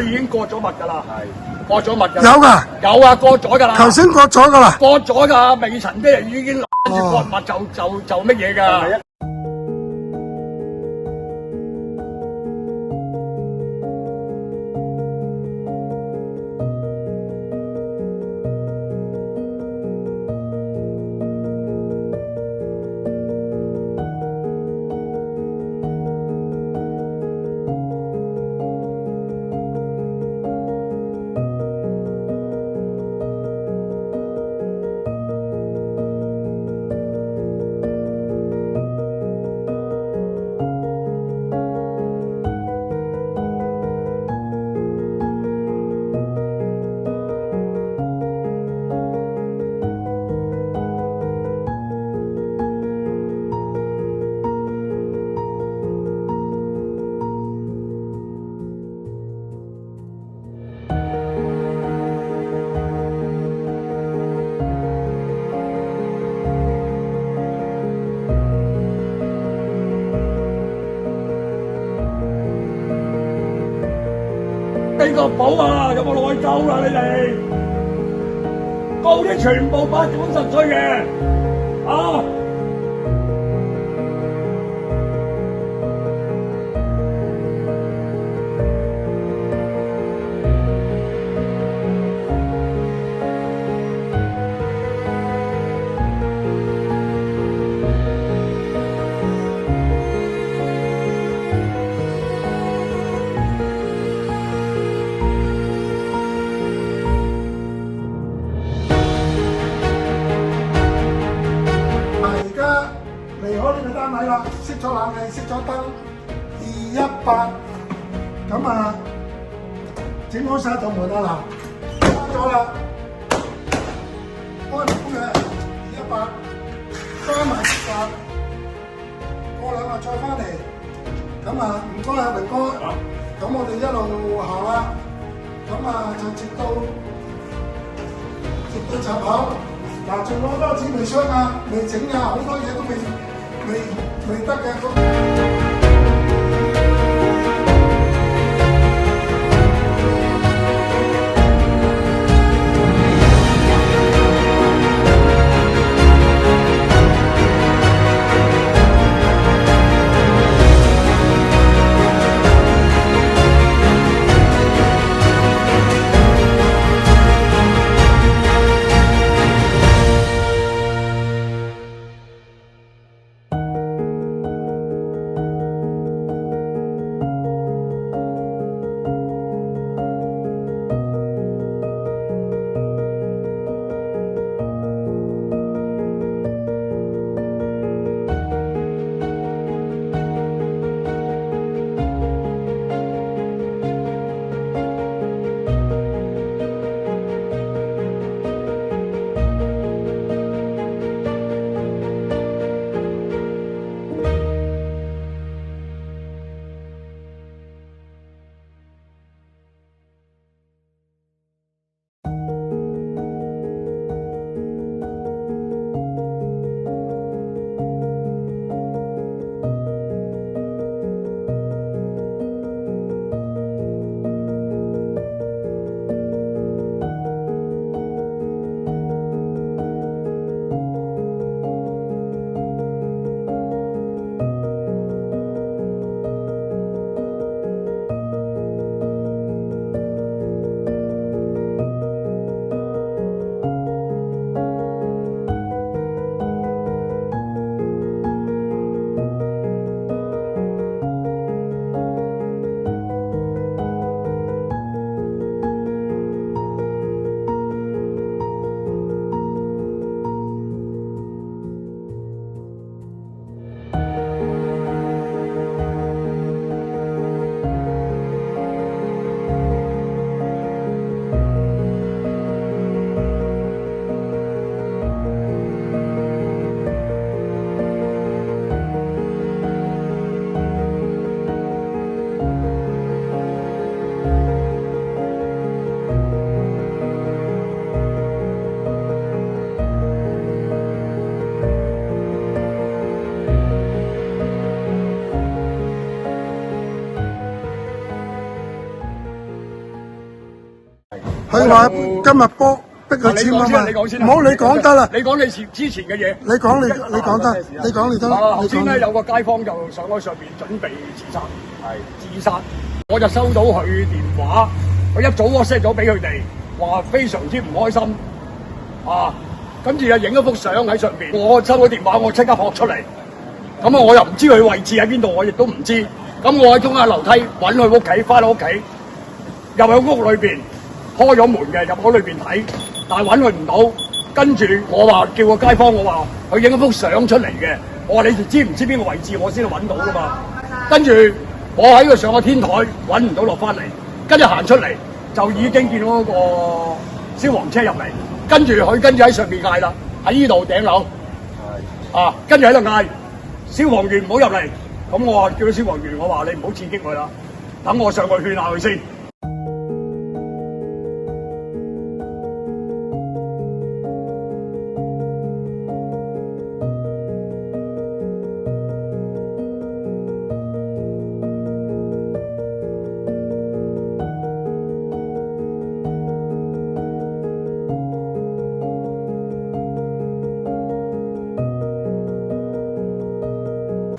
已經過咗密㗎啦，係過咗密㗎。有㗎，有啊，過咗㗎啦。頭先割咗㗎啦。過咗㗎，未曾啲人已經攬住割密就乜嘢㗎。呢個寶啊，有冇內疚啊？你哋告啲全部8管10歲嘅啊！離開呢個單位啦，熄咗冷氣，熄咗燈，218，咁啊，整好晒道門啦嗱，關咗啦，開門嘅218，關埋熄晒，過2日再翻嚟，咁啊唔該啊榮哥，咁我哋一路行啦，咁啊就接到閘口。嗱，仲攞多紙皮箱啊，未整啊，好多嘢都未得嘅。佢話今日波逼佢簽啊嘛，唔好你講得啦，你講你之前嘅嘢，你講得，你講你得。頭先咧有個街坊就上咗上邊準備自殺，自殺，我就收到佢電話，佢一早 WhatsApp 咗俾佢哋，話非常之唔開心，跟住就影咗幅相喺上邊，我收到電話，我即刻撲出嚟，咁啊我又唔知佢位置喺邊度，我亦都唔知，咁我喺中間樓梯揾佢屋企，翻到屋企，入去屋裏邊。開咗門嘅，入咗裏邊睇，但係揾佢唔到。跟住我話叫個街坊，我話佢影咗幅相出嚟嘅。我話你哋知唔知邊個位置，我先揾到噶嘛。跟住我喺佢上個天台揾唔到落翻嚟，跟住行出嚟就已經見到嗰個消防車入嚟。跟住佢跟住喺上邊嗌啦，喺呢度頂樓，跟住喺度嗌消防員唔好入嚟。咁我話叫咗消防員，我話你唔好刺激佢啦，等我上去勸下佢先。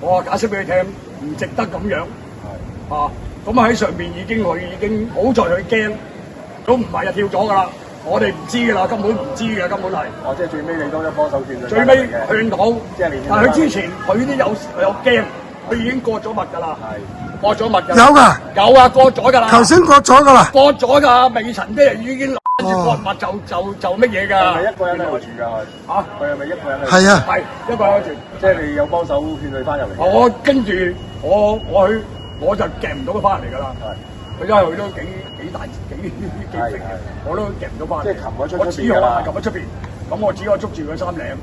我解釋俾佢聽，唔值得咁樣。咁喺上邊已經好在佢驚，都唔係跳咗㗎啦。我哋唔知㗎啦，根本唔知嘅，根本係。即係最尾你都一幫手勸佢。最尾勸到，即係但係佢之前佢都有驚，佢已經割咗脈㗎啦。割咗脈㗎。有㗎。有啊，割咗㗎啦。頭先割咗㗎啦。割咗㗎，未曾啲人已經攬住割脈就乜嘢㗎？係咪一個人喺度住㗎？佢係咪一個人喺度住？係啊。係一個人喺度住。即係你有幫手勸佢翻入嚟。我跟住我就夾唔到佢翻嚟㗎啦。佢因為佢都幾大幾肥嘅，我都夾唔到翻嚟。即係擒咗出邊㗎啦。我只可係擒咗出邊，咁我只可以捉住佢衫領，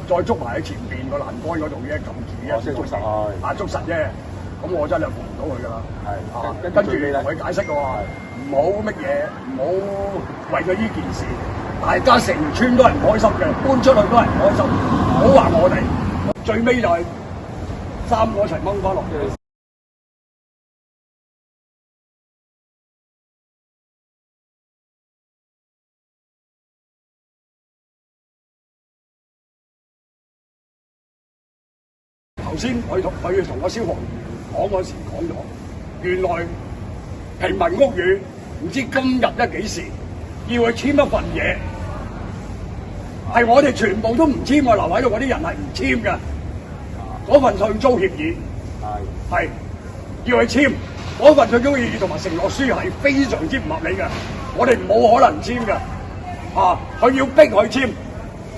再捉埋喺前邊個欄杆嗰度嘅撳住嘅。先捉實啊！捉實啫。咁我真係扶唔到佢㗎啦。跟住同佢解釋嘅話，唔好乜嘢，唔好為咗呢件事，大家成村都係唔開心嘅，搬出去都係唔開心，唔好話我哋。最尾就係三個一齊掹翻落去。頭先佢同個消防員講嗰時講咗，原來平民屋宇唔知今日咧幾時要佢簽一份嘢，係我哋全部都唔簽，我留喺度嗰啲人係唔簽嘅。嗰份退租協議係要佢簽，嗰份退租協議同埋承諾書係非常之唔合理嘅，我哋冇可能簽嘅。佢要逼佢簽。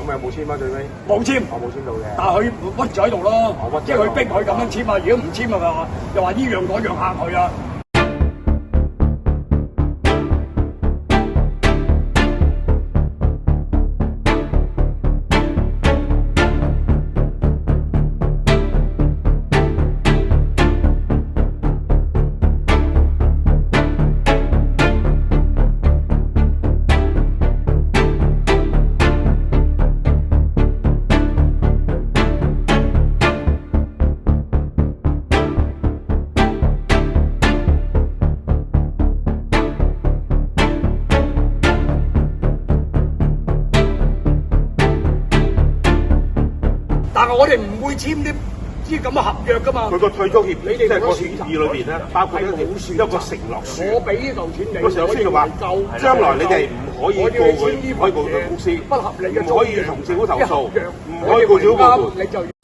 咁有冇簽啊？最尾冇簽，我冇簽到嘅。但係佢屈咗喺度咯，即係佢逼佢咁樣簽啊！如果唔簽啊，又話依樣嗰樣嚇佢啊！但係我哋唔會簽啲咁嘅合約㗎嘛。佢個退租協議即係個協議裏邊咧，包括一個承諾書。我俾呢嚿錢你，個承諾書就話，將來你哋唔可以告佢，唔可以告佢公司，不合理嘅，唔可以同政府投訴，唔可以告小部門。